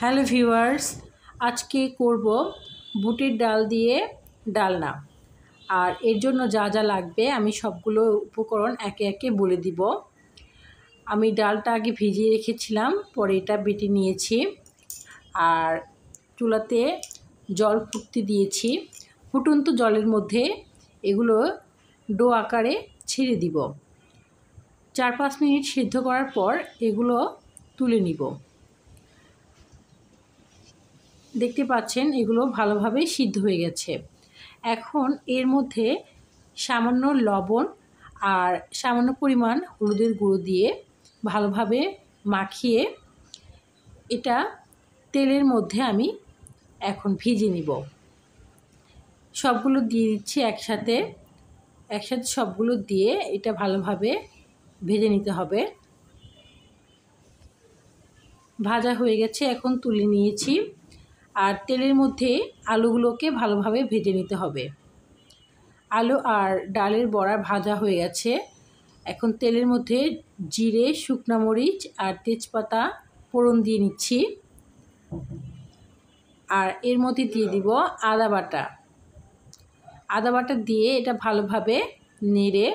Hello viewers, আজকে করব বুটের ডাল দিয়ে ডালনা। আর এর জন্য যা যা লাগবে আমি সবগুলো উপকরণ একে একে বলে দিব। আমি ডালটা আগে ভিজিয়ে রেখেছিলাম, পরে এটা বেটে নিয়েছি। আর চুলাতে জল ফুটতে দিয়েছি। ফুটন্ত জলের মধ্যে এগুলো ডো আকারে ছেড়ে দিব। 4-5 মিনিট সিদ্ধ করার পর এগুলো তুলে নিব। দেখতে পাচ্ছেন এগুলো ভালোভাবে সিদ্ধ হয়ে গেছে। এখন এর মধ্যে সামান্য লবণ আর সামান্য পরিমাণ হলুদের গুঁড়ো দিয়ে ভালোভাবে মাখিয়ে এটা তেলের মধ্যে আমি এখন ভেজে নিব। সবগুলো দিয়ে দিচ্ছি একসাথে সবগুলো দিয়ে এটা ভালোভাবে ভেজে নিতে হবে। ভাজা হয়ে গেছে, এখন তুলে নিয়েছি। আর তেলের মধ্যে আলুগুলোকে ভালোভাবে ভেজে নিতে হবে। আলু আর ডালের বড়া ভাজা হয়ে গেছে। এখন তেলের মধ্যে জিরে, শুকনো মরিচ আর তেজপাতা ফোড়ন দিয়ে নিচ্ছি। আর এর মধ্যে দিয়ে দিব আদা বাটা দিয়ে এটা ভালোভাবে নেড়ে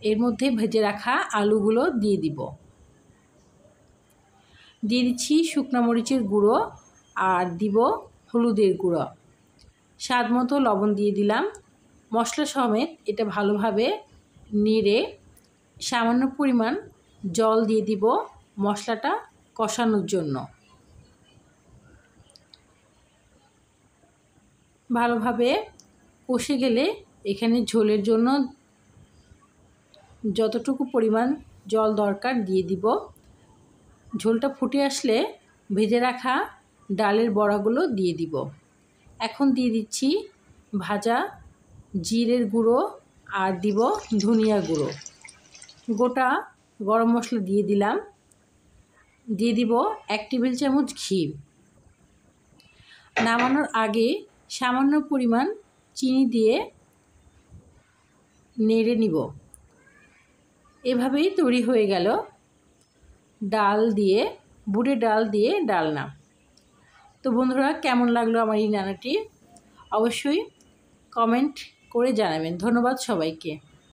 এর মধ্যে ভেজে রাখা আলুগুলো দিয়ে দিব। দিয়ে দিচ্ছি শুকনো মরিচের গুঁড়ো আর দিব হলুদের গুঁড়ো। স্বাদ মতো লবণ দিয়ে দিলাম। মশলা সমেত এটা ভালোভাবে নেড়ে সামান্য পরিমাণ জল দিয়ে দিব মশলাটা কষানোর জন্য। ভালোভাবে কষে গেলে এখানে ঝোলের জন্য যতটুকু পরিমাণ জল দরকার দিয়ে দিব। ঝোলটা ফুটে আসলে ভেজে রাখা ডালের বড়াগুলো দিয়ে দিব। এখন দিয়ে দিচ্ছি ভাজা জিরের গুঁড়ো আর দিব ধনিয়া গুঁড়ো। গোটা গরম মশলা দিয়ে দিলাম। দিয়ে দিব 1 টেবিল চামচ ঘি। নামানোর আগে সামান্য পরিমাণ চিনি দিয়ে নেড়ে নিব। এভাবেই তৈরি হয়ে গেল বুটের ডাল দিয়ে ডালনা। তো বন্ধুরা, কেমন লাগলো আমার এই রান্নাটি অবশ্যই কমেন্ট করে জানাবেন। ধন্যবাদ সবাইকে।